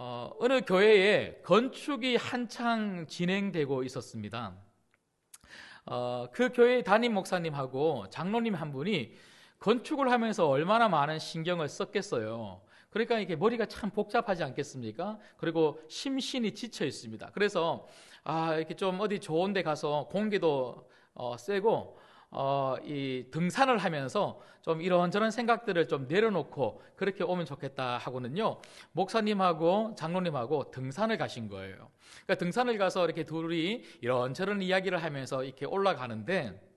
어느 교회에 건축이 한창 진행되고 있었습니다. 그 교회 담임 목사님하고 장로님 한 분이 건축을 하면서 얼마나 많은 신경을 썼겠어요. 그러니까 이게 머리가 참 복잡하지 않겠습니까? 그리고 심신이 지쳐 있습니다. 그래서 이렇게 좀 어디 좋은 데 가서 공기도 쐬고 이 등산을 하면서 좀 이런저런 생각들을 좀 내려놓고 그렇게 오면 좋겠다 하고는요, 목사님하고 장로님하고 등산을 가신 거예요. 그러니까 등산을 가서 이렇게 둘이 이런저런 이야기를 하면서 이렇게 올라가는데,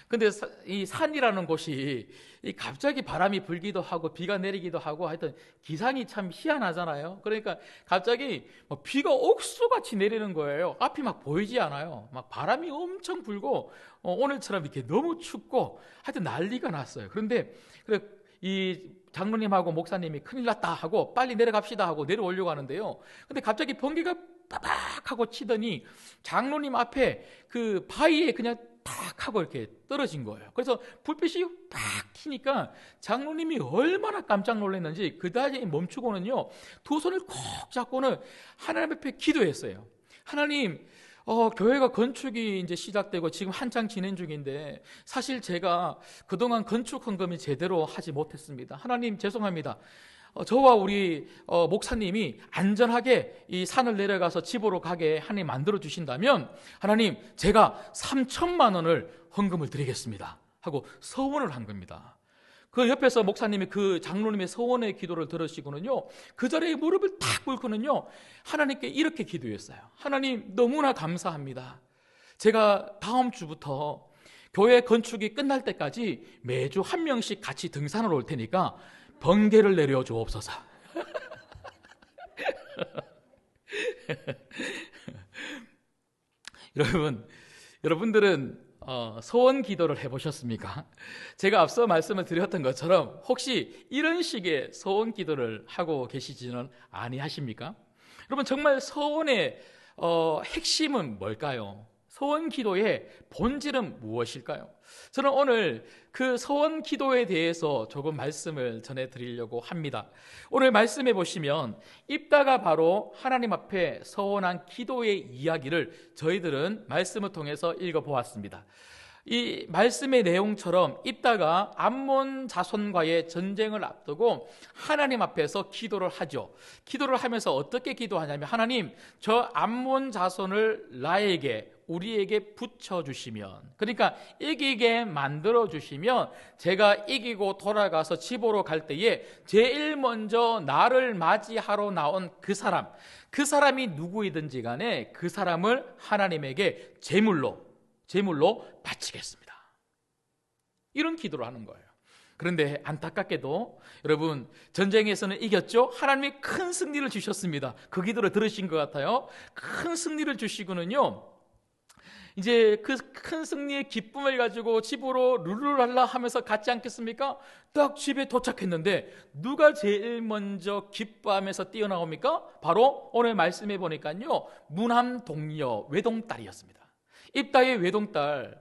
근데 이 산이라는 곳이 갑자기 바람이 불기도 하고 비가 내리기도 하고 하여튼 기상이 참 희한하잖아요. 그러니까 갑자기 비가 옥수같이 내리는 거예요. 앞이 막 보이지 않아요. 막 바람이 엄청 불고 오늘처럼 이렇게 너무 춥고 하여튼 난리가 났어요. 그런데 이 장로님하고 목사님이 큰일 났다 하고 빨리 내려갑시다 하고 내려오려고 하는데요. 근데 갑자기 번개가 빠박 하고 치더니 장로님 앞에 그 바위에 그냥 탁 하고 이렇게 떨어진 거예요. 그래서 불빛이 팍 튀니까 장로님이 얼마나 깜짝 놀랐는지 그다지 멈추고는요, 두 손을 콕 잡고는 하나님 앞에 기도했어요. 하나님, 교회가 건축이 이제 시작되고 지금 한창 진행 중인데 사실 제가 그동안 건축 헌금이 제대로 하지 못했습니다. 하나님 죄송합니다. 저와 우리 목사님이 안전하게 이 산을 내려가서 집으로 가게 하나님 만들어 주신다면 하나님, 제가 3천만 원을 헌금을 드리겠습니다 하고 서원을 한 겁니다. 그 옆에서 목사님이 그 장로님의 서원의 기도를 들으시고는요, 그 자리에 무릎을 탁 꿇고는요, 하나님께 이렇게 기도했어요. 하나님, 너무나 감사합니다. 제가 다음 주부터 교회 건축이 끝날 때까지 매주 한 명씩 같이 등산을 올 테니까 번개를 내려 주옵소서. 여러분들은 소원 기도를 해보셨습니까? 제가 앞서 말씀을 드렸던 것처럼 혹시 이런 식의 소원 기도를 하고 계시지는 아니하십니까? 여러분, 정말 소원의 핵심은 뭘까요? 소원 기도의 본질은 무엇일까요? 저는 오늘 그 소원 기도에 대해서 조금 말씀을 전해드리려고 합니다. 오늘 말씀해 보시면 입다가 바로 하나님 앞에 서원한 기도의 이야기를 저희들은 말씀을 통해서 읽어보았습니다. 이 말씀의 내용처럼 입다가 암몬 자손과의 전쟁을 앞두고 하나님 앞에서 기도를 하죠. 기도를 하면서 어떻게 기도하냐면, 하나님, 저 암몬 자손을 나에게, 우리에게 붙여주시면, 그러니까 이기게 만들어주시면 제가 이기고 돌아가서 집으로 갈 때에 제일 먼저 나를 맞이하러 나온 그 사람이 누구이든지 간에 그 사람을 하나님에게 제물로 바치겠습니다. 이런 기도를 하는 거예요. 그런데 안타깝게도 여러분, 전쟁에서는 이겼죠? 하나님이 큰 승리를 주셨습니다. 그 기도를 들으신 것 같아요. 큰 승리를 주시고는요, 이제 그 큰 승리의 기쁨을 가지고 집으로 룰루랄라 하면서 갔지 않겠습니까? 딱 집에 도착했는데 누가 제일 먼저 기뻐하면서 뛰어나옵니까? 바로 오늘 말씀해 보니까요, 무남 동녀 외동딸이었습니다. 입다의 외동딸.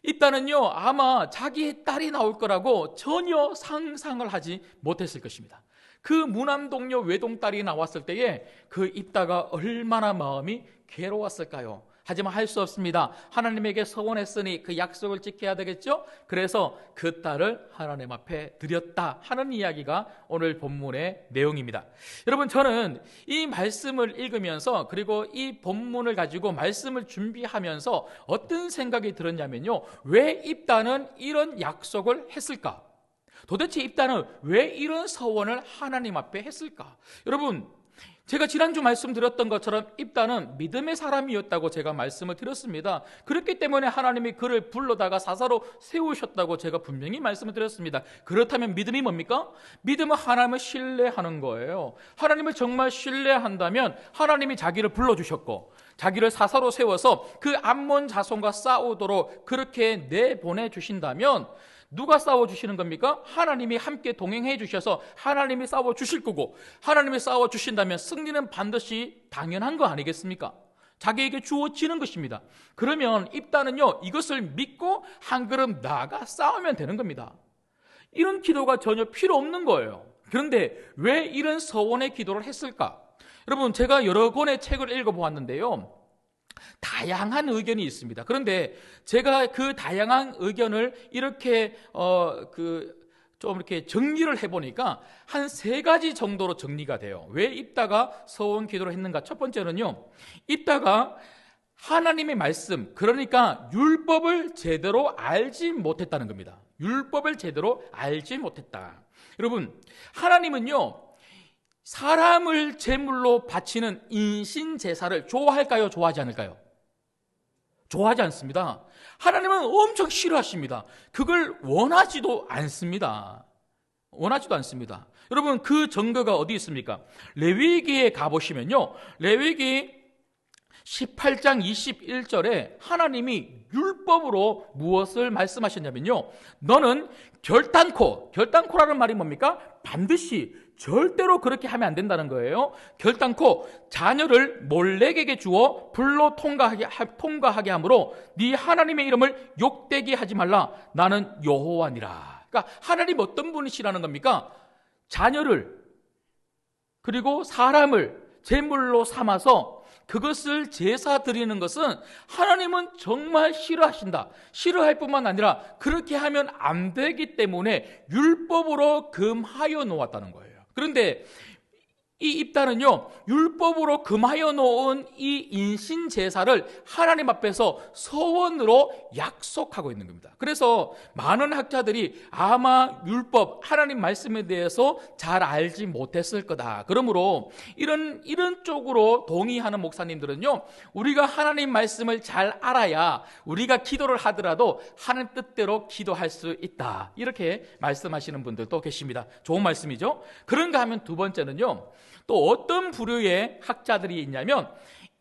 입다는요, 아마 자기의 딸이 나올 거라고 전혀 상상을 하지 못했을 것입니다. 그 무남 동녀 외동딸이 나왔을 때에 그 입다가 얼마나 마음이 괴로웠을까요? 하지만 할 수 없습니다. 하나님에게 서원했으니 그 약속을 지켜야 되겠죠? 그래서 그 딸을 하나님 앞에 드렸다 하는 이야기가 오늘 본문의 내용입니다. 여러분, 저는 이 말씀을 읽으면서, 그리고 이 본문을 가지고 말씀을 준비하면서 어떤 생각이 들었냐면요, 왜 입다는 이런 약속을 했을까? 도대체 입다는 왜 이런 서원을 하나님 앞에 했을까? 여러분, 제가 지난주 말씀드렸던 것처럼 입다는 믿음의 사람이었다고 제가 말씀을 드렸습니다. 그렇기 때문에 하나님이 그를 불러다가 사사로 세우셨다고 제가 분명히 말씀을 드렸습니다. 그렇다면 믿음이 뭡니까? 믿음은 하나님을 신뢰하는 거예요. 하나님을 정말 신뢰한다면 하나님이 자기를 불러주셨고 자기를 사사로 세워서 그 암몬 자손과 싸우도록 그렇게 내보내 주신다면 누가 싸워주시는 겁니까? 하나님이 함께 동행해 주셔서 하나님이 싸워주실 거고, 하나님이 싸워주신다면 승리는 반드시 당연한 거 아니겠습니까? 자기에게 주어지는 것입니다. 그러면 입다는요, 이것을 믿고 한 걸음 나아가 싸우면 되는 겁니다. 이런 기도가 전혀 필요 없는 거예요. 그런데 왜 이런 서원의 기도를 했을까? 여러분, 제가 여러 권의 책을 읽어보았는데요, 다양한 의견이 있습니다. 그런데 제가 그 다양한 의견을 이렇게 좀 이렇게 정리를 해보니까 한 3가지 정도로 정리가 돼요. 왜 입다가 서원 기도를 했는가? 첫 번째는요, 입다가 하나님의 말씀, 그러니까 율법을 제대로 알지 못했다는 겁니다. 율법을 제대로 알지 못했다. 여러분, 하나님은요, 사람을 제물로 바치는 인신 제사를 좋아할까요? 좋아하지 않을까요? 좋아하지 않습니다. 하나님은 엄청 싫어하십니다. 그걸 원하지도 않습니다. 원하지도 않습니다. 여러분, 그 증거가 어디 있습니까? 레위기에 가보시면요, 레위기 18장 21절에 하나님이 율법으로 무엇을 말씀하셨냐면요, 너는 결단코라는 말이 뭡니까? 반드시 절대로 그렇게 하면 안 된다는 거예요. 결단코 자녀를 몰렉에게 주어 불로 통과하게 함으로 네 하나님의 이름을 욕되게 하지 말라. 나는 여호와니라. 그러니까 하나님 어떤 분이시라는 겁니까? 자녀를 그리고 사람을 제물로 삼아서 그것을 제사 드리는 것은 하나님은 정말 싫어하신다. 싫어할 뿐만 아니라 그렇게 하면 안 되기 때문에 율법으로 금하여 놓았다는 거예요. 그런데 이 입다는요, 율법으로 금하여 놓은 이 인신 제사를 하나님 앞에서 서원으로 약속하고 있는 겁니다. 그래서 많은 학자들이 아마 율법, 하나님 말씀에 대해서 잘 알지 못했을 거다. 그러므로 이런 쪽으로 동의하는 목사님들은요, 우리가 하나님 말씀을 잘 알아야 우리가 기도를 하더라도 하나님 뜻대로 기도할 수 있다. 이렇게 말씀하시는 분들도 계십니다. 좋은 말씀이죠? 그런가 하면 두 번째는요, 또 어떤 부류의 학자들이 있냐면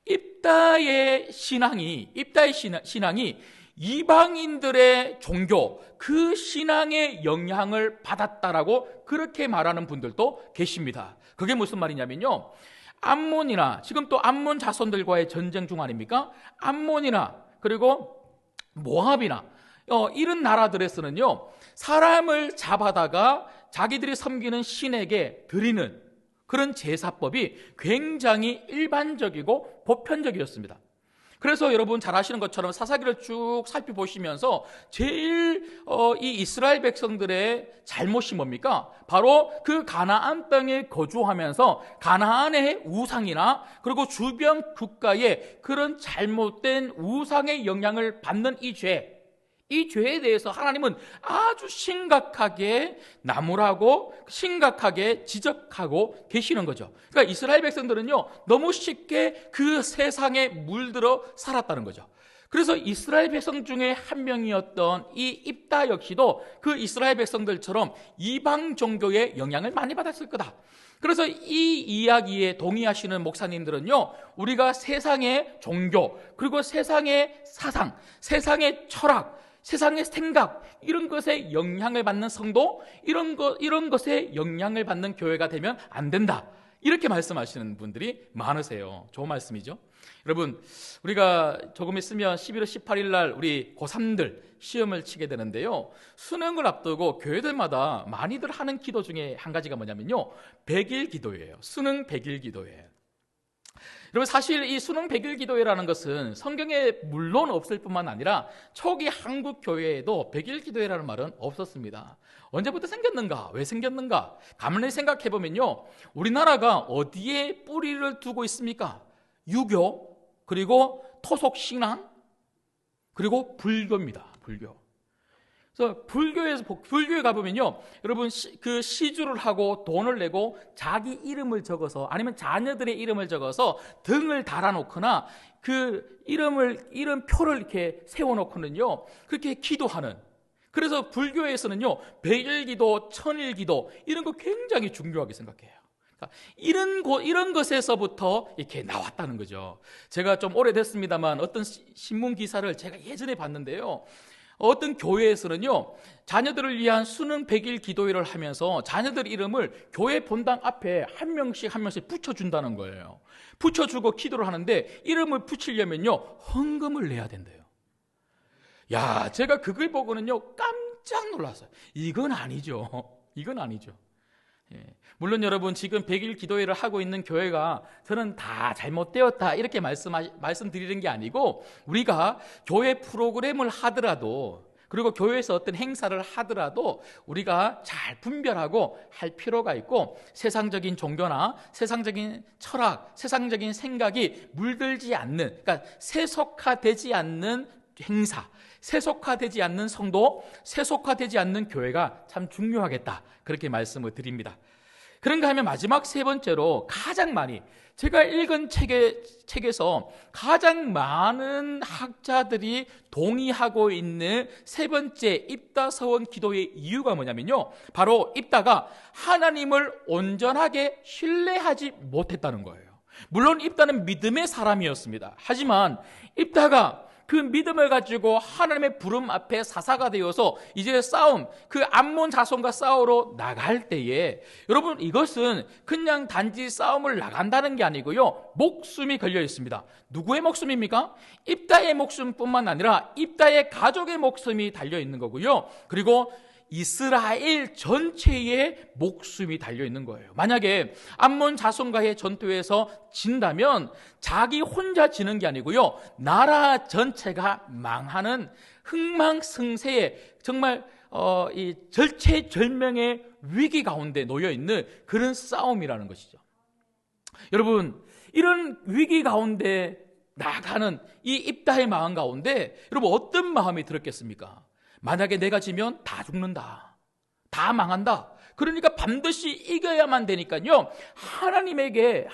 입다의 신앙이 이방인들의 종교, 그 신앙의 영향을 받았다라고 그렇게 말하는 분들도 계십니다. 그게 무슨 말이냐면요, 암몬이나 지금 또 암몬 자손들과의 전쟁 중 아닙니까? 암몬이나 그리고 모압이나 이런 나라들에서는요, 사람을 잡아다가 자기들이 섬기는 신에게 드리는 그런 제사법이 굉장히 일반적이고 보편적이었습니다. 그래서 여러분 잘 아시는 것처럼 사사기를 쭉 살펴보시면서 제일 이 이스라엘 백성들의 잘못이 뭡니까? 바로 그 가나안 땅에 거주하면서 가나안의 우상이나 그리고 주변 국가의 그런 잘못된 우상의 영향을 받는 이 죄에 대해서 하나님은 아주 심각하게 나무라고 심각하게 지적하고 계시는 거죠. 그러니까 이스라엘 백성들은요, 너무 쉽게 그 세상에 물들어 살았다는 거죠. 그래서 이스라엘 백성 중에 한 명이었던 이 입다 역시도 그 이스라엘 백성들처럼 이방 종교의 영향을 많이 받았을 거다. 그래서 이 이야기에 동의하시는 목사님들은요, 우리가 세상의 종교, 그리고 세상의 사상, 세상의 철학, 세상의 생각, 이런 것에 영향을 받는 성도, 이런 것에 영향을 받는 교회가 되면 안 된다. 이렇게 말씀하시는 분들이 많으세요. 좋은 말씀이죠. 여러분, 우리가 조금 있으면 11월 18일 날 우리 고3들 시험을 치게 되는데요, 수능을 앞두고 교회들마다 많이들 하는 기도 중에 한 가지가 뭐냐면요, 100일 기도예요. 수능 100일 기도예요. 여러분, 사실 이 수능 100일 기도회라는 것은 성경에 물론 없을 뿐만 아니라 초기 한국 교회에도 100일 기도회라는 말은 없었습니다. 언제부터 생겼는가? 왜 생겼는가? 가만히 생각해 보면요, 우리나라가 어디에 뿌리를 두고 있습니까? 유교, 그리고 토속 신앙, 그리고 불교입니다. 불교. 그래서 불교에 가보면요, 여러분 그 시주를 하고 돈을 내고 자기 이름을 적어서, 아니면 자녀들의 이름을 적어서 등을 달아놓거나 그 이름표를 이렇게 세워놓고는요, 그렇게 기도하는. 그래서 불교에서는요, 100일 기도, 1000일 기도 이런 거 굉장히 중요하게 생각해요. 이런 것에서부터 이렇게 나왔다는 거죠. 제가 좀 오래됐습니다만 어떤 신문 기사를 제가 예전에 봤는데요, 어떤 교회에서는요, 자녀들을 위한 수능 100일 기도회를 하면서 자녀들 이름을 교회 본당 앞에 한 명씩 붙여준다는 거예요. 붙여주고 기도를 하는데 이름을 붙이려면요, 헌금을 내야 된대요. 야, 제가 그걸 보고는요, 깜짝 놀랐어요. 이건 아니죠. 물론 여러분 지금 100일 기도회를 하고 있는 교회가 저는 다 잘못되었다 이렇게 말씀드리는 게 아니고, 우리가 교회 프로그램을 하더라도, 그리고 교회에서 어떤 행사를 하더라도 우리가 잘 분별하고 할 필요가 있고, 세상적인 종교나 세상적인 철학, 세상적인 생각이 물들지 않는, 그러니까 세속화되지 않는 행사, 세속화되지 않는 성도, 세속화되지 않는 교회가 참 중요하겠다, 그렇게 말씀을 드립니다. 그런가 하면 마지막 세 번째로 가장 많이, 제가 읽은 책에서 가장 많은 학자들이 동의하고 있는 세 번째 입다 서원 기도의 이유가 뭐냐면요, 바로 입다가 하나님을 온전하게 신뢰하지 못했다는 거예요. 물론 입다는 믿음의 사람이었습니다. 하지만 입다가 그 믿음을 가지고 하나님의 부름 앞에 사사가 되어서 이제 싸움, 그 암몬 자손과 싸우러 나갈 때에, 여러분 이것은 그냥 단지 싸움을 나간다는 게 아니고요, 목숨이 걸려 있습니다. 누구의 목숨입니까? 입다의 목숨뿐만 아니라 입다의 가족의 목숨이 달려 있는 거고요, 그리고 이스라엘 전체의 목숨이 달려있는 거예요. 만약에 암몬 자손과의 전투에서 진다면 자기 혼자 지는 게 아니고요, 나라 전체가 망하는 흥망성쇠의 정말 이 절체절명의 위기 가운데 놓여있는 그런 싸움이라는 것이죠. 여러분, 이런 위기 가운데 나가는 이 입다의 마음 가운데 여러분 어떤 마음이 들었겠습니까? 만약에 내가 지면 다 죽는다, 다 망한다, 그러니까 반드시 이겨야만 되니까요, 하나님에게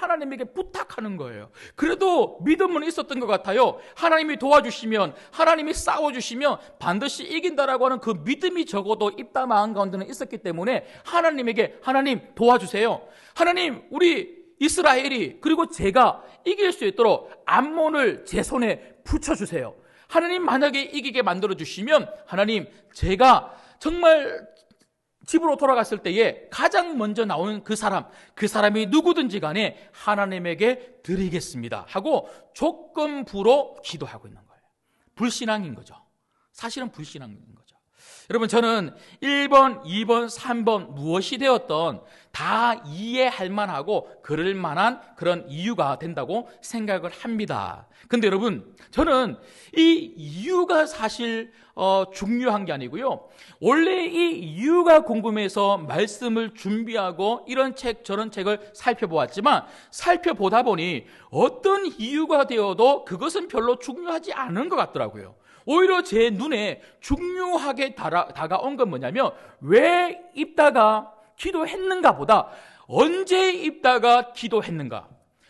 부탁하는 거예요. 그래도 믿음은 있었던 것 같아요. 하나님이 도와주시면, 하나님이 싸워주시면 반드시 이긴다라고 하는 그 믿음이 적어도 입다 마음 가운데는 있었기 때문에 하나님에게, 하나님 도와주세요, 하나님 우리 이스라엘이, 그리고 제가 이길 수 있도록 암몬을 제 손에 붙여주세요. 하나님 만약에 이기게 만들어주시면, 하나님 제가 정말 집으로 돌아갔을 때에 가장 먼저 나오는 그 사람이 누구든지 간에 하나님에게 드리겠습니다 하고 조건부로 기도하고 있는 거예요. 불신앙인 거죠. 사실은 불신앙인 거죠. 여러분, 저는 1번, 2번, 3번 무엇이 되었던 다 이해할 만하고 그럴 만한 그런 이유가 된다고 생각을 합니다. 근데 여러분, 저는 이 이유가 사실 중요한 게 아니고요, 원래 이 이유가 궁금해서 말씀을 준비하고 이런 책 저런 책을 살펴보았지만, 살펴보다 보니 어떤 이유가 되어도 그것은 별로 중요하지 않은 것 같더라고요. 오히려 제 눈에 중요하게 다가온 건 뭐냐면, 왜 입다가 기도했는가 보다 언제 입다가 기도했는가,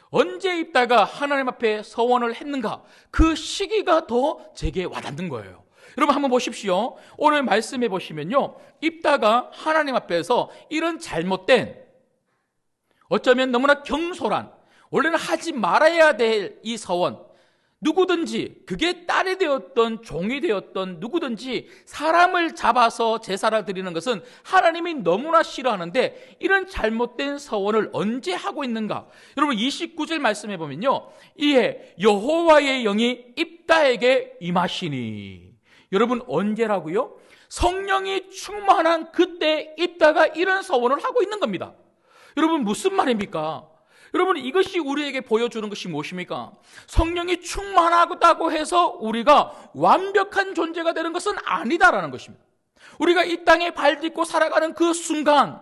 언제 입다가 하나님 앞에 서원을 했는가, 그 시기가 더 제게 와닿는 거예요. 여러분 한번 보십시오. 오늘 말씀해 보시면요, 입다가 하나님 앞에서 이런 잘못된, 어쩌면 너무나 경솔한, 원래는 하지 말아야 될 이 서원, 누구든지, 그게 딸이 되었던 종이 되었던 누구든지 사람을 잡아서 제사를 드리는 것은 하나님이 너무나 싫어하는데, 이런 잘못된 서원을 언제 하고 있는가? 여러분 29절 말씀해 보면요, 이에 여호와의 영이 입다에게 임하시니. 여러분 언제라고요? 성령이 충만한 그때 입다가 이런 서원을 하고 있는 겁니다. 여러분 무슨 말입니까? 여러분 이것이 우리에게 보여주는 것이 무엇입니까? 성령이 충만하다고 해서 우리가 완벽한 존재가 되는 것은 아니다라는 것입니다. 우리가 이 땅에 발 딛고 살아가는 그 순간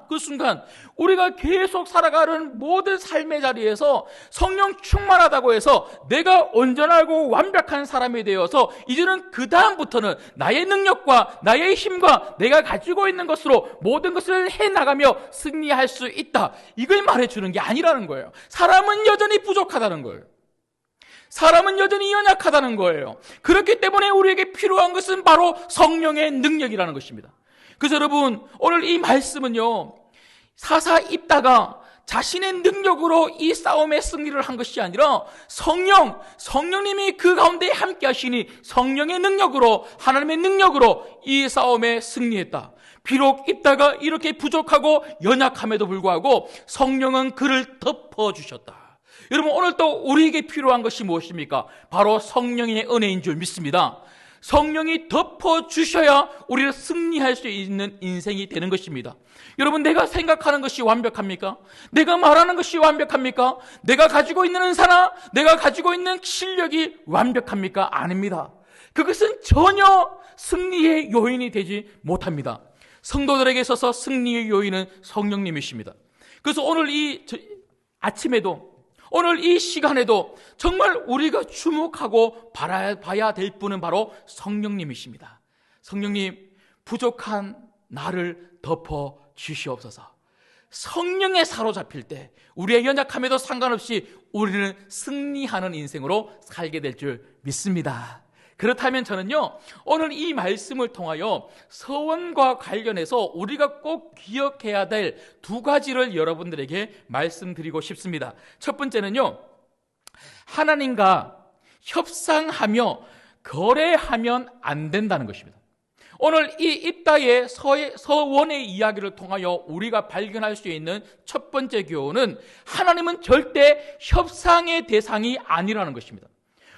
우리가 계속 살아가는 모든 삶의 자리에서 성령 충만하다고 해서 내가 온전하고 완벽한 사람이 되어서 이제는 그 다음부터는 나의 능력과 나의 힘과 내가 가지고 있는 것으로 모든 것을 해나가며 승리할 수 있다, 이걸 말해주는 게 아니라는 거예요. 사람은 여전히 부족하다는 거예요. 사람은 여전히 연약하다는 거예요. 그렇기 때문에 우리에게 필요한 것은 바로 성령의 능력이라는 것입니다. 그래서 여러분 오늘 이 말씀은요, 사사 입다가 자신의 능력으로 이 싸움의 승리를 한 것이 아니라 성령님이 그 가운데 함께 하시니 성령의 능력으로, 하나님의 능력으로 이 싸움에 승리했다. 비록 입다가 이렇게 부족하고 연약함에도 불구하고 성령은 그를 덮어주셨다. 여러분 오늘 또 우리에게 필요한 것이 무엇입니까? 바로 성령의 은혜인 줄 믿습니다. 성령이 덮어주셔야 우리를 승리할 수 있는 인생이 되는 것입니다. 여러분, 내가 생각하는 것이 완벽합니까? 내가 말하는 것이 완벽합니까? 내가 가지고 있는 은사나 내가 가지고 있는 실력이 완벽합니까? 아닙니다. 그것은 전혀 승리의 요인이 되지 못합니다. 성도들에게 있어서 승리의 요인은 성령님이십니다. 그래서 오늘 아침에도, 오늘 이 시간에도 정말 우리가 주목하고 봐야 될 분은 바로 성령님이십니다. 성령님, 부족한 나를 덮어 주시옵소서. 성령에 사로잡힐 때 우리의 연약함에도 상관없이 우리는 승리하는 인생으로 살게 될 줄 믿습니다. 그렇다면 저는요, 오늘 이 말씀을 통하여 서원과 관련해서 우리가 꼭 기억해야 될 두 가지를 여러분들에게 말씀드리고 싶습니다. 첫 번째는요, 하나님과 협상하며 거래하면 안 된다는 것입니다. 오늘 이 입다의 서원의 이야기를 통하여 우리가 발견할 수 있는 첫 번째 교훈은 하나님은 절대 협상의 대상이 아니라는 것입니다.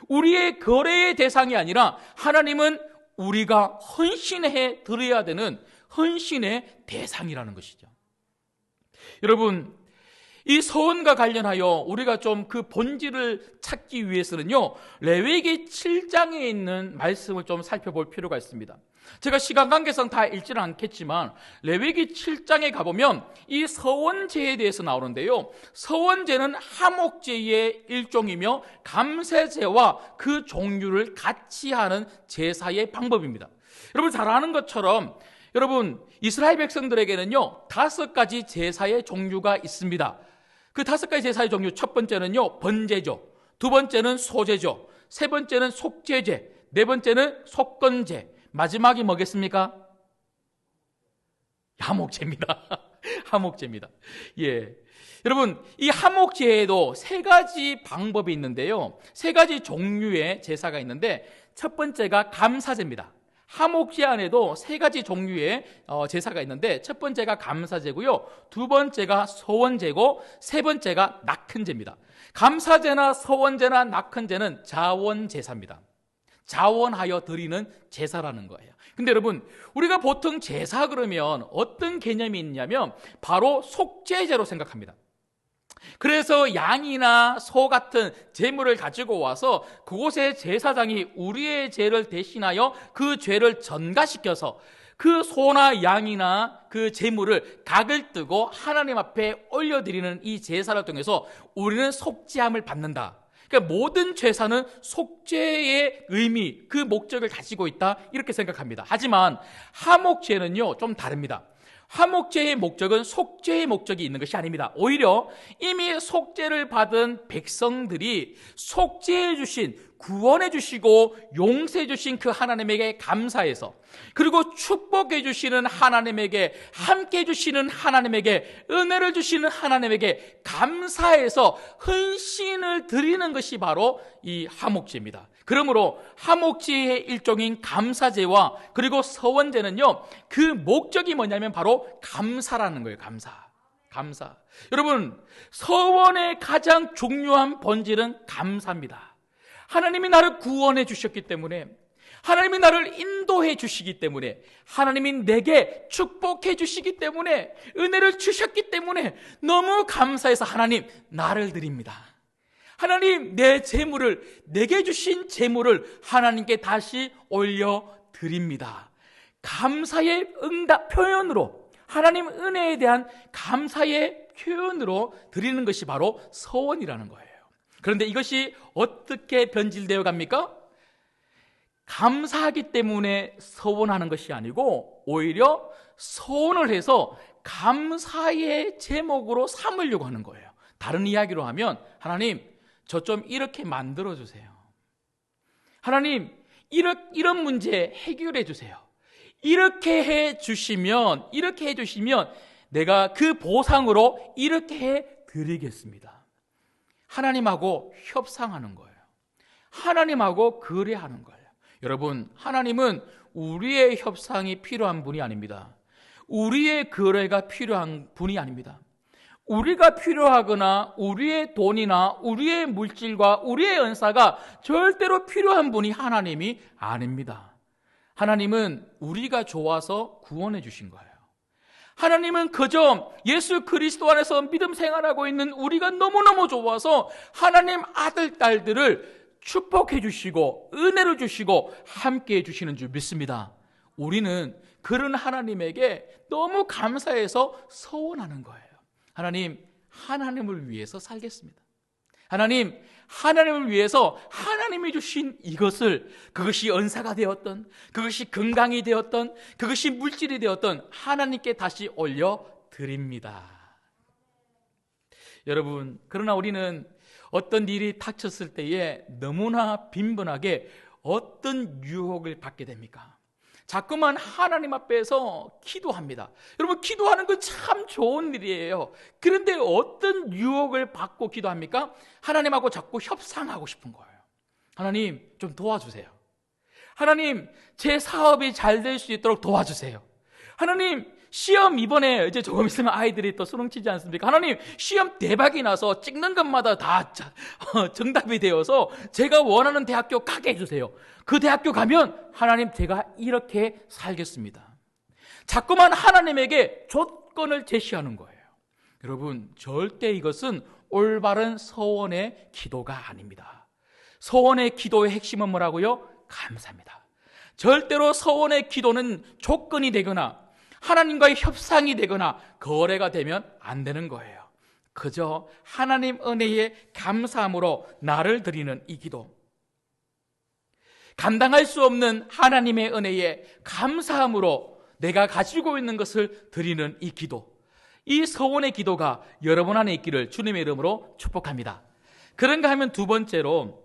우리의 거래의 대상이 아니라 하나님은 우리가 헌신해 드려야 되는 헌신의 대상이라는 것이죠. 여러분, 이 서원과 관련하여 우리가 좀 그 본질을 찾기 위해서는요, 레위기 7장에 있는 말씀을 좀 살펴볼 필요가 있습니다. 제가 시간 관계상 다 읽지는 않겠지만 레위기 7장에 가보면 이 서원제에 대해서 나오는데요, 서원제는 하목제의 일종이며 감세제와 그 종류를 같이 하는 제사의 방법입니다. 여러분 잘 아는 것처럼 여러분 이스라엘 백성들에게는요 5가지 제사의 종류가 있습니다. 그 5가지 제사의 종류, 첫 번째는요 번제죠, 두 번째는 소제죠, 세 번째는 속죄제, 네 번째는 속건제, 마지막이 뭐겠습니까? 하목제입니다. 하목제입니다. 예. 여러분, 이 하목제에도 3가지 방법이 있는데요, 3가지 종류의 제사가 있는데, 첫 번째가 감사제입니다. 하목제 안에도 3가지 종류의 제사가 있는데, 첫 번째가 감사제고요, 두 번째가 소원제고, 세 번째가 낙헌제입니다. 감사제나 소원제나 낙헌제는 자원제사입니다. 자원하여 드리는 제사라는 거예요. 근데 여러분, 우리가 보통 제사 그러면 어떤 개념이 있냐면 바로 속죄제로 생각합니다. 그래서 양이나 소 같은 제물을 가지고 와서 그곳에 제사장이 우리의 죄를 대신하여 그 죄를 전가시켜서 그 소나 양이나 그 제물을 각을 뜨고 하나님 앞에 올려드리는 이 제사를 통해서 우리는 속죄함을 받는다. 그러니까 모든 제사는 속죄의 의미, 그 목적을 가지고 있다, 이렇게 생각합니다. 하지만 하목제는요 좀 다릅니다. 하목제의 목적은 속죄의 목적이 있는 것이 아닙니다. 오히려 이미 속죄를 받은 백성들이 속죄해 주신, 구원해 주시고 용서해 주신 그 하나님에게 감사해서, 그리고 축복해 주시는 하나님에게, 함께 해 주시는 하나님에게, 은혜를 주시는 하나님에게 감사해서 헌신을 드리는 것이 바로 이 하목제입니다. 그러므로 하목제의 일종인 감사제와 그리고 서원제는요, 그 목적이 뭐냐면 바로 감사라는 거예요. 감사. 여러분, 서원의 가장 중요한 본질은 감사입니다. 하나님이 나를 구원해 주셨기 때문에, 하나님이 나를 인도해 주시기 때문에, 하나님이 내게 축복해 주시기 때문에, 은혜를 주셨기 때문에 너무 감사해서 하나님, 나를 드립니다. 하나님, 내 재물을, 내게 주신 재물을 하나님께 다시 올려드립니다. 감사의 응답 표현으로, 하나님 은혜에 대한 감사의 표현으로 드리는 것이 바로 서원이라는 거예요. 그런데 이것이 어떻게 변질되어 갑니까? 감사하기 때문에 서원하는 것이 아니고 오히려 서원을 해서 감사의 제목으로 삼으려고 하는 거예요. 다른 이야기로 하면, 하나님, 저 좀 이렇게 만들어주세요. 하나님, 이런 문제 해결해 주세요. 이렇게 해주시면 내가 그 보상으로 이렇게 해드리겠습니다. 하나님하고 협상하는 거예요. 하나님하고 거래하는 거예요. 여러분, 하나님은 우리의 협상이 필요한 분이 아닙니다. 우리의 거래가 필요한 분이 아닙니다. 우리가 필요하거나 우리의 돈이나 우리의 물질과 우리의 은사가 절대로 필요한 분이 하나님이 아닙니다. 하나님은 우리가 좋아서 구원해 주신 거예요. 하나님은 그저 예수 그리스도 안에서 믿음 생활하고 있는 우리가 너무너무 좋아서 하나님 아들, 딸들을 축복해 주시고 은혜를 주시고 함께 해 주시는 줄 믿습니다. 우리는 그런 하나님에게 너무 감사해서 서원하는 거예요. 하나님, 하나님을 위해서 살겠습니다. 하나님, 하나님을 위해서 하나님이 주신 이것을, 그것이 은사가 되었던, 그것이 건강이 되었던, 그것이 물질이 되었던 하나님께 다시 올려드립니다. 여러분, 그러나 우리는 어떤 일이 닥쳤을 때에 너무나 빈번하게 어떤 유혹을 받게 됩니까? 자꾸만 하나님 앞에서 기도합니다. 여러분, 기도하는 건 참 좋은 일이에요. 그런데 어떤 유혹을 받고 기도합니까? 하나님하고 자꾸 협상하고 싶은 거예요. 하나님, 좀 도와주세요. 하나님, 제 사업이 잘 될 수 있도록 도와주세요. 하나님, 시험 이번에 이제 조금 있으면 아이들이 또 수능 치지 않습니까? 하나님, 시험 대박이 나서 찍는 것마다 다 정답이 되어서 제가 원하는 대학교 가게 해주세요. 그 대학교 가면 하나님, 제가 이렇게 살겠습니다. 자꾸만 하나님에게 조건을 제시하는 거예요. 여러분, 절대 이것은 올바른 서원의 기도가 아닙니다. 서원의 기도의 핵심은 뭐라고요? 감사입니다. 절대로 서원의 기도는 조건이 되거나 하나님과의 협상이 되거나 거래가 되면 안 되는 거예요. 그저 하나님 은혜에 감사함으로 나를 드리는 이 기도, 감당할 수 없는 하나님의 은혜에 감사함으로 내가 가지고 있는 것을 드리는 이 기도, 이 서원의 기도가 여러분 안에 있기를 주님의 이름으로 축복합니다. 그런가 하면 두 번째로,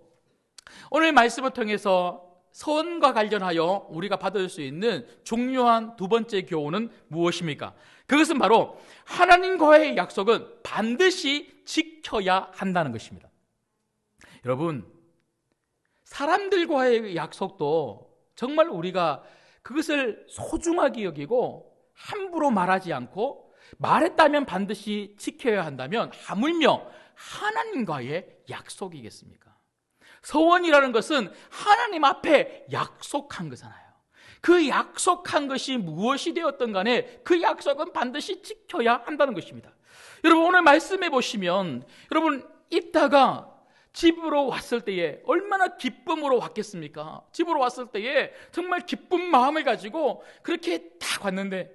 오늘 말씀을 통해서 서원과 관련하여 우리가 받을 수 있는 중요한 두 번째 교훈은 무엇입니까? 그것은 바로 하나님과의 약속은 반드시 지켜야 한다는 것입니다. 여러분, 사람들과의 약속도 정말 우리가 그것을 소중하게 여기고 함부로 말하지 않고, 말했다면 반드시 지켜야 한다면 하물며 하나님과의 약속이겠습니까? 서원이라는 것은 하나님 앞에 약속한 거잖아요. 그 약속한 것이 무엇이 되었든 간에 그 약속은 반드시 지켜야 한다는 것입니다. 여러분, 오늘 말씀해 보시면, 여러분, 입다가 집으로 왔을 때에 얼마나 기쁨으로 왔겠습니까? 집으로 왔을 때에 정말 기쁜 마음을 가지고 그렇게 딱 왔는데,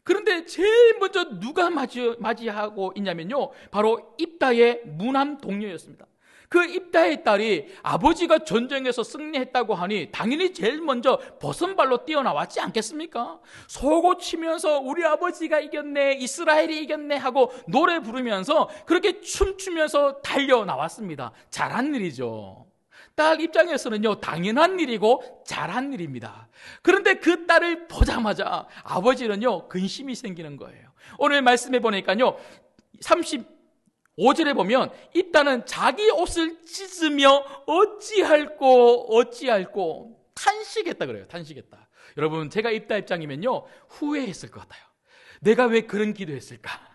그런데 제일 먼저 누가 맞이하고 있냐면요, 바로 입다의 무남 동료였습니다. 그 입다의 딸이 아버지가 전쟁에서 승리했다고 하니 당연히 제일 먼저 벗은발로 뛰어나왔지 않겠습니까? 소고치면서 우리 아버지가 이겼네, 이스라엘이 이겼네 하고 노래 부르면서 그렇게 춤추면서 달려나왔습니다. 잘한 일이죠. 딸 입장에서는요, 당연한 일이고 잘한 일입니다. 그런데 그 딸을 보자마자 아버지는요, 근심이 생기는 거예요. 오늘 말씀해 보니까요, 35절에 보면 입다는 자기 옷을 찢으며 어찌할꼬 탄식했다 그래요. 탄식했다. 여러분, 제가 입다 입장이면요, 후회했을 것 같아요. 내가 왜 그런 기도했을까?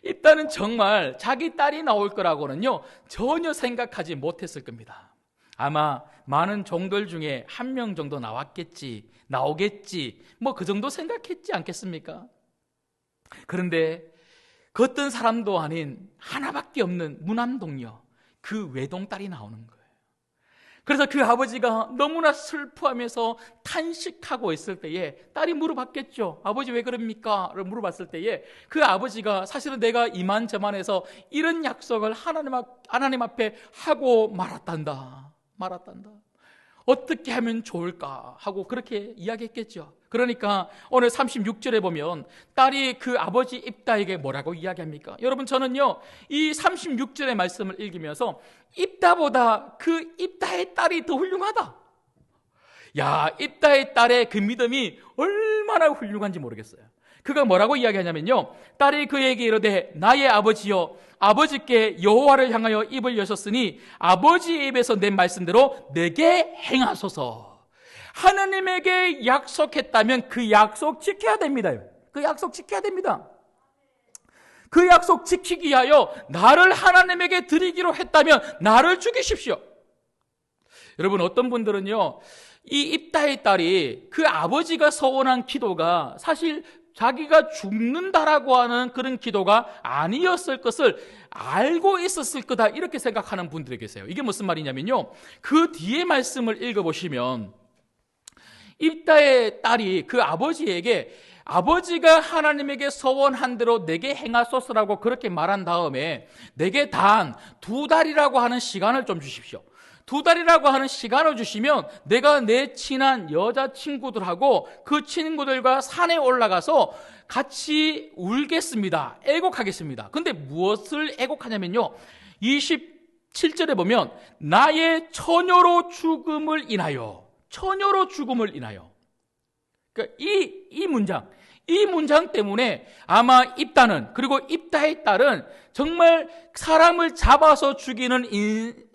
입다는 정말 자기 딸이 나올 거라고는요, 전혀 생각하지 못했을 겁니다. 아마 많은 종들 중에 한 명 정도 나오겠지, 뭐 그 정도 생각했지 않겠습니까? 그런데 그 어떤 사람도 아닌 하나밖에 없는 무남동녀, 그 외동딸이 나오는 거예요. 그래서 그 아버지가 너무나 슬퍼하면서 탄식하고 있을 때에 딸이 물어봤겠죠. 아버지 왜 그럽니까? 를 물어봤을 때에 그 아버지가, 사실은 내가 이만저만해서 이런 약속을 하나님 앞에 하고 말았단다. 어떻게 하면 좋을까 하고 그렇게 이야기했겠죠. 그러니까 오늘 36절에 보면 딸이 그 아버지 입다에게 뭐라고 이야기합니까? 여러분, 저는요, 이 36절의 말씀을 읽으면서 입다보다 그 입다의 딸이 더 훌륭하다. 야, 입다의 딸의 그 믿음이 얼마나 훌륭한지 모르겠어요. 그가 뭐라고 이야기하냐면요, 딸이 그에게 이르되 나의 아버지여, 아버지께 여호와를 향하여 입을 여셨으니 아버지의 입에서 낸 말씀대로 내게 행하소서. 하나님에게 약속했다면 그 약속 지켜야 됩니다. 그 약속 지켜야 됩니다. 그 약속 지키기 위하여 나를 하나님에게 드리기로 했다면 나를 죽이십시오. 여러분, 어떤 분들은요, 이 입다의 딸이 그 아버지가 서원한 기도가 사실 자기가 죽는다라고 하는 그런 기도가 아니었을 것을 알고 있었을 거다, 이렇게 생각하는 분들이 계세요. 이게 무슨 말이냐면요, 그 뒤에 말씀을 읽어보시면 입다의 딸이 그 아버지에게 아버지가 하나님에게 서원한 대로 내게 행하소서라고 그렇게 말한 다음에 내게 단 2달이라고 하는 시간을 좀 주십시오. 2달이라고 하는 시간을 주시면 내가 내 친한 여자친구들하고 그 친구들과 산에 올라가서 같이 울겠습니다. 애곡하겠습니다. 근데 무엇을 애곡하냐면요, 27절에 보면 나의 처녀로 죽음을 인하여, 처녀로 죽음을 인하여. 그러니까 이 문장 때문에 아마 입다는, 그리고 입다의 딸은 정말 사람을 잡아서 죽이는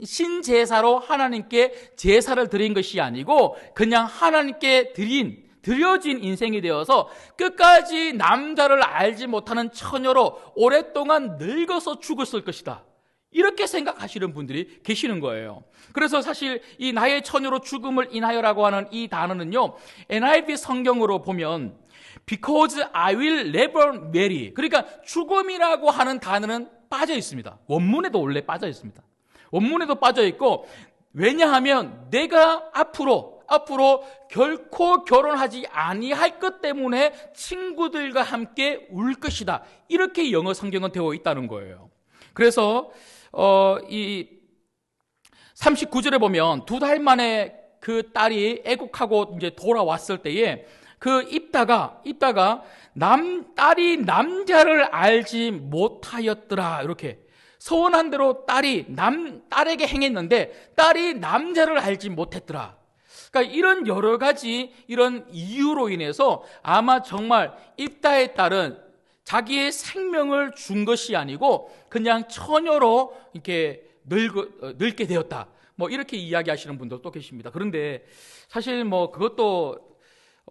신제사로 하나님께 제사를 드린 것이 아니고 그냥 하나님께 드려진 인생이 되어서 끝까지 남자를 알지 못하는 처녀로 오랫동안 늙어서 죽었을 것이다, 이렇게 생각하시는 분들이 계시는 거예요. 그래서 사실 이 나의 처녀로 죽음을 인하여라고 하는 이 단어는요, NIV 성경으로 보면 Because I will never marry, 그러니까 죽음이라고 하는 단어는 빠져 있습니다. 원문에도 원래 빠져 있습니다. 원문에도 빠져 있고, 왜냐하면 내가 앞으로 결코 결혼하지 아니할 것 때문에 친구들과 함께 울 것이다, 이렇게 영어 성경은 되어 있다는 거예요. 그래서 이 39절에 보면 2달 만에 그 딸이 애국하고 이제 돌아왔을 때에 그 입다가 딸이 남자를 알지 못하였더라, 이렇게 서원한 대로 딸에게 행했는데 딸이 남자를 알지 못했더라. 그러니까 이런 여러 가지 이런 이유로 인해서 아마 정말 입다의 딸은 자기의 생명을 준 것이 아니고 그냥 처녀로 이렇게 늙게 되었다, 뭐 이렇게 이야기하시는 분들도 계십니다. 그런데 사실 뭐 그것도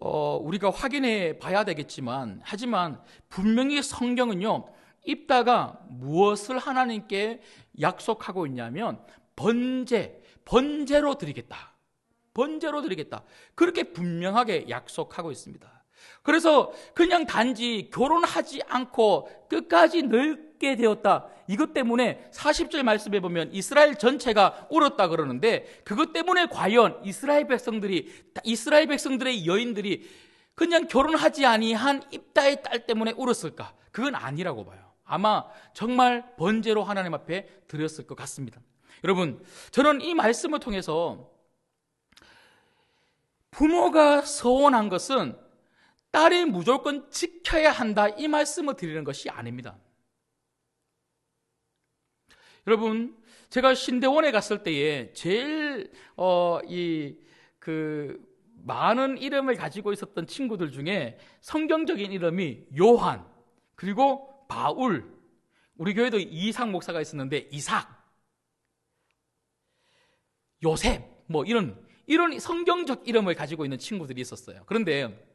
우리가 확인해 봐야 되겠지만, 하지만 분명히 성경은요, 입다가 무엇을 하나님께 약속하고 있냐면 번제로 드리겠다, 그렇게 분명하게 약속하고 있습니다. 그래서 그냥 단지 결혼하지 않고 끝까지 늙게 되었다, 이것 때문에 40절 말씀에 보면 이스라엘 전체가 울었다 그러는데, 그것 때문에 과연 이스라엘 백성들의 여인들이 그냥 결혼하지 아니한 입다의 딸 때문에 울었을까? 그건 아니라고 봐요. 아마 정말 번제로 하나님 앞에 드렸을 것 같습니다. 여러분, 저는 이 말씀을 통해서 부모가 서원한 것은 딸이 무조건 지켜야 한다, 이 말씀을 드리는 것이 아닙니다. 여러분, 제가 신대원에 갔을 때에 제일 많은 이름을 가지고 있었던 친구들 중에 성경적인 이름이 요한, 그리고 바울, 우리 교회도 이삭 목사가 있었는데 이삭, 요셉, 뭐 이런 성경적 이름을 가지고 있는 친구들이 있었어요. 그런데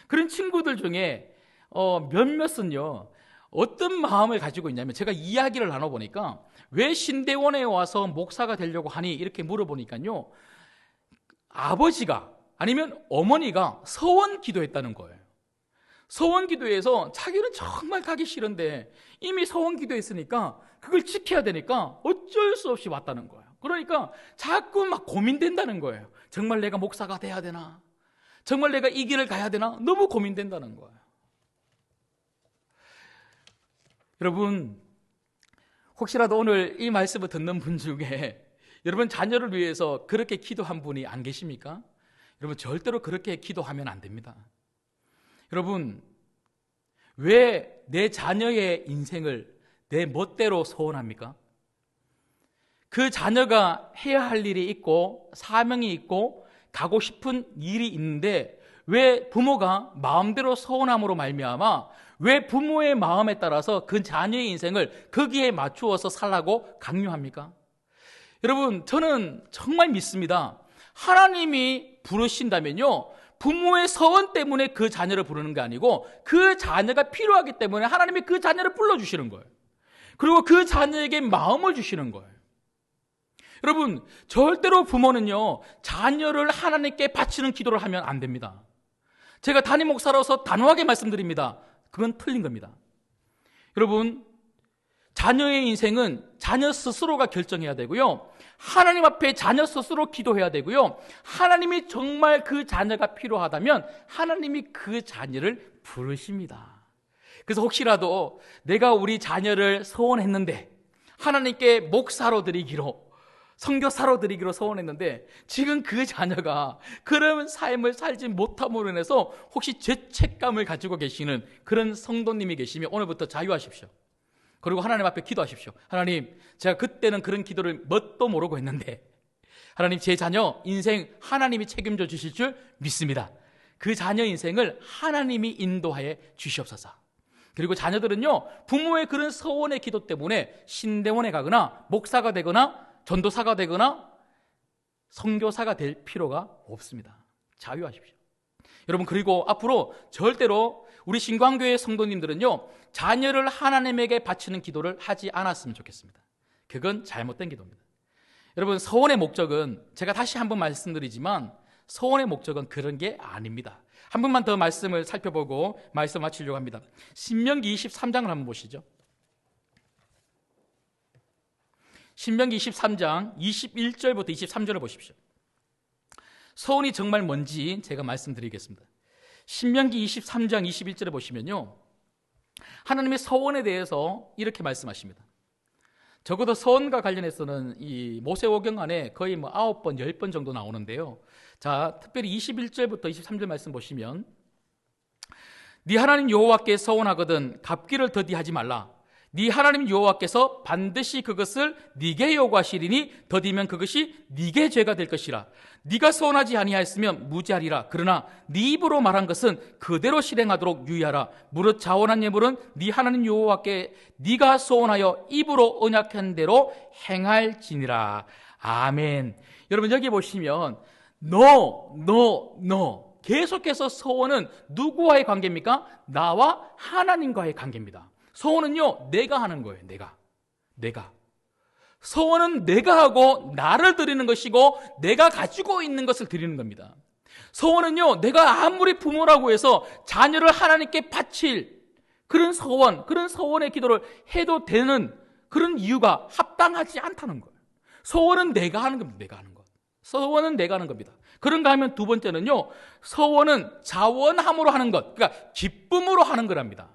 그런 친구들 중에 몇몇은요, 어떤 마음을 가지고 있냐면, 제가 이야기를 나눠보니까 왜 신대원에 와서 목사가 되려고 하니 이렇게 물어보니까요, 아버지가 아니면 어머니가 서원 기도했다는 거예요. 서원 기도해서 자기는 정말 가기 싫은데 이미 서원 기도했으니까 그걸 지켜야 되니까 어쩔 수 없이 왔다는 거예요. 그러니까 자꾸 막 고민된다는 거예요. 정말 내가 목사가 돼야 되나? 정말 내가 이 길을 가야 되나? 너무 고민된다는 거예요. 여러분, 혹시라도 오늘 이 말씀을 듣는 분 중에 여러분 자녀를 위해서 그렇게 기도한 분이 안 계십니까? 여러분, 절대로 그렇게 기도하면 안 됩니다. 여러분, 왜 내 자녀의 인생을 내 멋대로 소원합니까? 그 자녀가 해야 할 일이 있고 사명이 있고 가고 싶은 일이 있는데, 왜 부모가 마음대로 서운함으로 말미암아 왜 부모의 마음에 따라서 그 자녀의 인생을 거기에 맞추어서 살라고 강요합니까? 여러분, 저는 정말 믿습니다. 하나님이 부르신다면요, 부모의 서원 때문에 그 자녀를 부르는 게 아니고 그 자녀가 필요하기 때문에 하나님이 그 자녀를 불러주시는 거예요. 그리고 그 자녀에게 마음을 주시는 거예요. 여러분, 절대로 부모는요, 자녀를 하나님께 바치는 기도를 하면 안 됩니다. 제가 담임 목사로서 단호하게 말씀드립니다. 그건 틀린 겁니다. 여러분, 자녀의 인생은 자녀 스스로가 결정해야 되고요. 하나님 앞에 자녀 스스로 기도해야 되고요. 하나님이 정말 그 자녀가 필요하다면 하나님이 그 자녀를 부르십니다. 그래서 혹시라도 내가 우리 자녀를 소원했는데 하나님께 목사로 드리기로, 선교사로 드리기로 소원했는데 지금 그 자녀가 그런 삶을 살지 못함으로 인해서 혹시 죄책감을 가지고 계시는 그런 성도님이 계시면 오늘부터 자유하십시오. 그리고 하나님 앞에 기도하십시오. 하나님, 제가 그때는 그런 기도를 뭣도 모르고 했는데 하나님, 제 자녀 인생 하나님이 책임져 주실 줄 믿습니다. 그 자녀 인생을 하나님이 인도하여 주시옵소서. 그리고 자녀들은요, 부모의 그런 서원의 기도 때문에 신대원에 가거나 목사가 되거나 전도사가 되거나 선교사가 될 필요가 없습니다. 자유하십시오. 여러분, 그리고 앞으로 절대로 우리 신광교회 성도님들은요, 자녀를 하나님에게 바치는 기도를 하지 않았으면 좋겠습니다. 그건 잘못된 기도입니다. 여러분, 서원의 목적은, 제가 다시 한번 말씀드리지만 서원의 목적은 그런 게 아닙니다. 한 번만 더 말씀을 살펴보고 말씀 마치려고 합니다. 신명기 23장을 한번 보시죠. 신명기 23장 21절부터 23절을 보십시오. 서원이 정말 뭔지 제가 말씀드리겠습니다. 신명기 23장 21절에 보시면요, 하나님의 서원에 대해서 이렇게 말씀하십니다. 적어도 서원과 관련해서는 이 모세오경 안에 거의 9번, 10번 정도 나오는데요. 자, 특별히 21절부터 23절 말씀 보시면, 네 하나님 여호와께 서원하거든 갚기를 더디하지 말라. 네 하나님 여호와께서 반드시 그것을 네게 요구하시리니 더디면 그것이 네게 죄가 될 것이라. 네가 서원하지 아니하였으면 무지하리라. 그러나 네 입으로 말한 것은 그대로 실행하도록 유의하라. 무릇 자원한 예물은 네 하나님 여호와께 네가 서원하여 입으로 언약한 대로 행할지니라. 아멘. 여러분, 여기 보시면 no 계속해서 서원은 누구와의 관계입니까? 나와 하나님과의 관계입니다. 서원은요, 내가 하는 거예요. 내가. 서원은 내가 하고 나를 드리는 것이고 내가 가지고 있는 것을 드리는 겁니다. 서원은요, 내가 아무리 부모라고 해서 자녀를 하나님께 바칠 그런 서원의 기도를 해도 되는 그런 이유가 합당하지 않다는 거예요. 서원은 내가 하는 겁니다. 내가 하는 것. 서원은 내가 하는 겁니다. 그런가 하면 두 번째는요, 서원은 자원함으로 하는 것, 그러니까 기쁨으로 하는 거랍니다.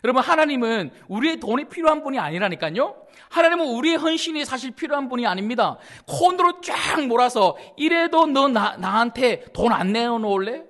여러분, 하나님은 우리의 돈이 필요한 분이 아니라니까요. 하나님은 우리의 헌신이 사실 필요한 분이 아닙니다. 콘으로 쫙 몰아서 이래도 너 나한테 돈 안 내놓을래?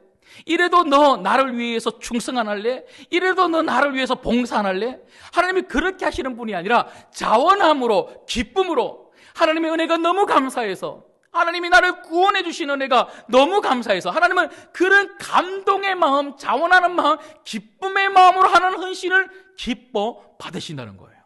이래도 너 나를 위해서 충성 안 할래? 이래도 너 나를 위해서 봉사 안 할래? 하나님이 그렇게 하시는 분이 아니라 자원함으로, 기쁨으로, 하나님의 은혜가 너무 감사해서, 하나님이 나를 구원해 주신 은혜가 너무 감사해서 하나님은 그런 감동의 마음, 자원하는 마음, 기쁨의 마음으로 하는 헌신을 기뻐 받으신다는 거예요.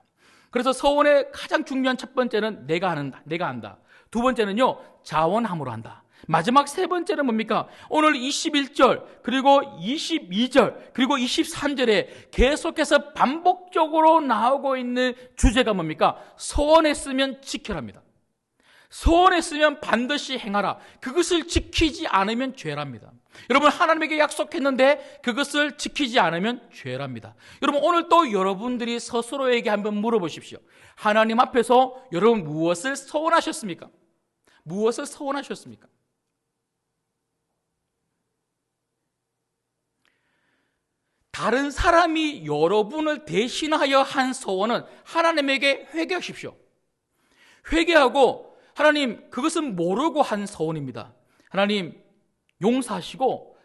그래서 서원의 가장 중요한 첫 번째는 내가 한다. 두 번째는요, 자원함으로 한다. 마지막 세 번째는 뭡니까? 오늘 21절, 그리고 22절, 그리고 23절에 계속해서 반복적으로 나오고 있는 주제가 뭡니까? 소원했으면 지켜랍니다. 소원했으면 반드시 행하라. 그것을 지키지 않으면 죄랍니다. 여러분, 하나님에게 약속했는데 그것을 지키지 않으면 죄랍니다. 여러분, 오늘 또 여러분들이 스스로에게 한번 물어보십시오. 하나님 앞에서 여러분 무엇을 소원하셨습니까? 무엇을 소원하셨습니까? 다른 사람이 여러분을 대신하여 한 소원은 하나님에게 회개하십시오. 회개하고, 하나님, 그것은 모르고 한 소원입니다. 하나님, 용서하시고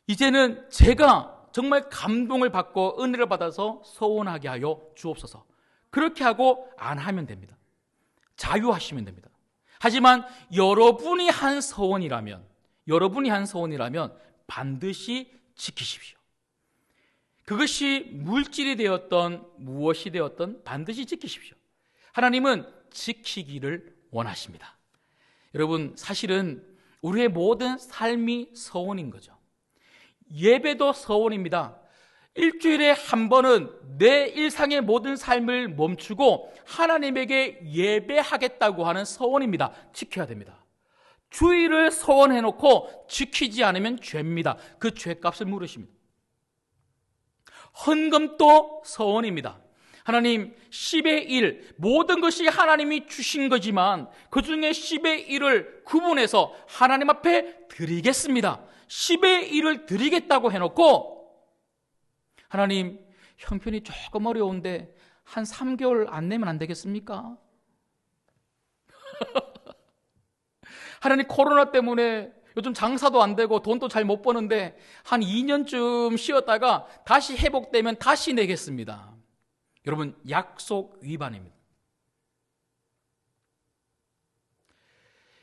이제는 제가 정말 감동을 받고 은혜를 받아서 소원하게 하여 주옵소서. 그렇게 하고 안 하면 됩니다. 자유하시면 됩니다. 하지만 여러분이 한 소원이라면 반드시 지키십시오. 그것이 물질이 되었던 무엇이 되었던 반드시 지키십시오. 하나님은 지키기를 원하십니다. 여러분, 사실은 우리의 모든 삶이 서원인 거죠. 예배도 서원입니다. 일주일에 한 번은 내 일상의 모든 삶을 멈추고 하나님에게 예배하겠다고 하는 서원입니다. 지켜야 됩니다. 주일을 서원해놓고 지키지 않으면 죄입니다. 그 죄값을 물으십니다. 헌금도 서원입니다. 하나님 10의 1, 모든 것이 하나님이 주신 거지만 그 중에 10의 1을 구분해서 하나님 앞에 드리겠습니다. 10의 1을 드리겠다고 해놓고 하나님 형편이 조금 어려운데 한 3개월 안 내면 안 되겠습니까? 하나님 코로나 때문에 요즘 장사도 안 되고 돈도 잘 못 버는데 한 2년쯤 쉬었다가 다시 회복되면 다시 내겠습니다. 여러분, 약속 위반입니다.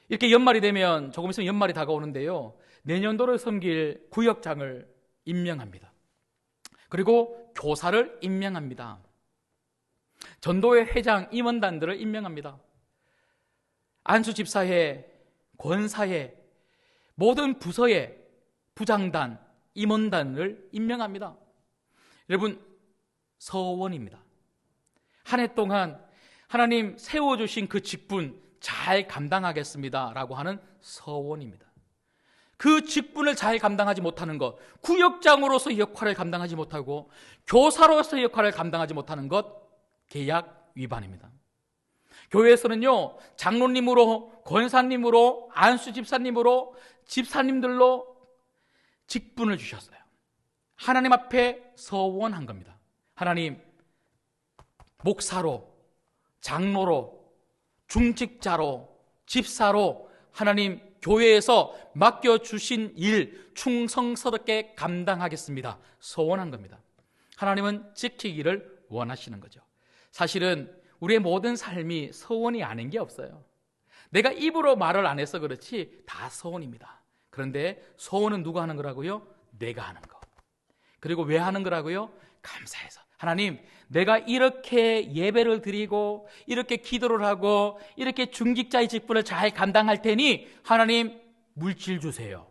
이렇게 연말이 되면 조금 있으면 연말이 다가오는데요, 내년도를 섬길 구역장을 임명합니다. 그리고 교사를 임명합니다. 전도회 회장, 임원단들을 임명합니다. 안수 집사회, 권사회, 모든 부서의 부장단, 임원단을 임명합니다. 여러분, 서원입니다. 한 해 동안 하나님 세워주신 그 직분 잘 감당하겠습니다 라고 하는 서원입니다. 그 직분을 잘 감당하지 못하는 것, 구역장으로서 역할을 감당하지 못하고 교사로서 역할을 감당하지 못하는 것, 계약 위반입니다. 교회에서는요, 장로님으로, 권사님으로, 안수 집사님으로, 집사님들로 직분을 주셨어요. 하나님 앞에 서원한 겁니다. 하나님, 목사로, 장로로, 중직자로, 집사로 하나님 교회에서 맡겨주신 일 충성스럽게 감당하겠습니다. 서원한 겁니다. 하나님은 지키기를 원하시는 거죠. 사실은 우리의 모든 삶이 서원이 아닌 게 없어요. 내가 입으로 말을 안 해서 그렇지 다 서원입니다. 그런데 서원은 누가 하는 거라고요? 내가 하는 거. 그리고 왜 하는 거라고요? 감사해서. 하나님, 내가 이렇게 예배를 드리고 이렇게 기도를 하고 이렇게 중직자의 직분을 잘 감당할 테니 하나님 물질 주세요.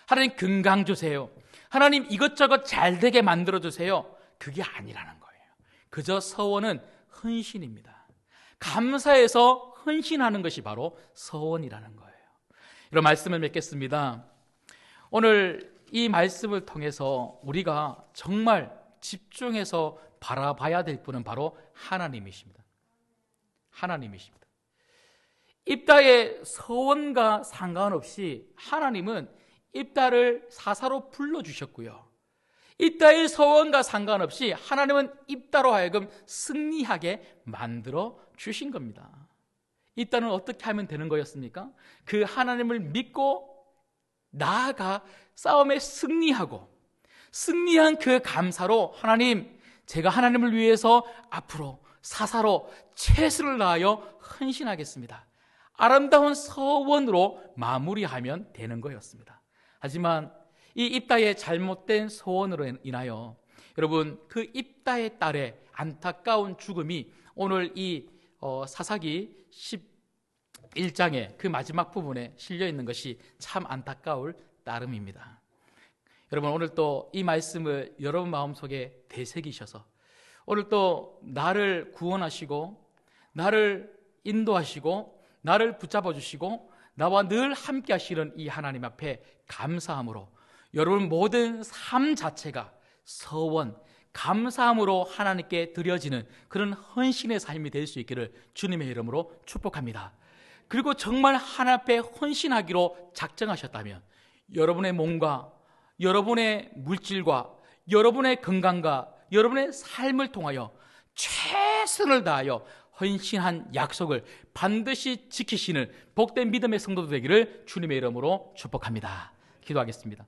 하나님 건강 주세요. 하나님 이것저것 잘 되게 만들어 주세요. 그게 아니라는 거예요. 그저 서원은 헌신입니다. 감사해서 헌신하는 것이 바로 서원이라는 거예요. 이런 말씀을 맺겠습니다. 오늘 이 말씀을 통해서 우리가 정말 집중해서 바라봐야 될 분은 바로 하나님이십니다. 하나님이십니다. 입다의 서원과 상관없이 하나님은 입다를 사사로 불러주셨고요, 입다의 서원과 상관없이 하나님은 입다로 하여금 승리하게 만들어 주신 겁니다. 입다는 어떻게 하면 되는 거였습니까? 그 하나님을 믿고 나아가 싸움에 승리하고 승리한 그 감사로 하나님, 제가 하나님을 위해서 앞으로 사사로 최선을 다하여 헌신하겠습니다. 아름다운 서원으로 마무리하면 되는 거였습니다. 하지만 이 입다의 잘못된 서원으로 인하여 여러분, 그 입다의 딸의 안타까운 죽음이 오늘 이 사사기 11장의 그 마지막 부분에 실려 있는 것이 참 안타까울 따름입니다. 여러분, 오늘 또 이 말씀을 여러분 마음속에 되새기셔서 오늘 또 나를 구원하시고 나를 인도하시고 나를 붙잡아 주시고 나와 늘 함께 하시는 이 하나님 앞에 감사함으로 여러분 모든 삶 자체가 서원, 감사함으로 하나님께 드려지는 그런 헌신의 삶이 될 수 있기를 주님의 이름으로 축복합니다. 그리고 정말 하나님 앞에 헌신하기로 작정하셨다면 여러분의 몸과 여러분의 물질과 여러분의 건강과 여러분의 삶을 통하여 최선을 다하여 헌신한 약속을 반드시 지키시는 복된 믿음의 성도들 되기를 주님의 이름으로 축복합니다. 기도하겠습니다.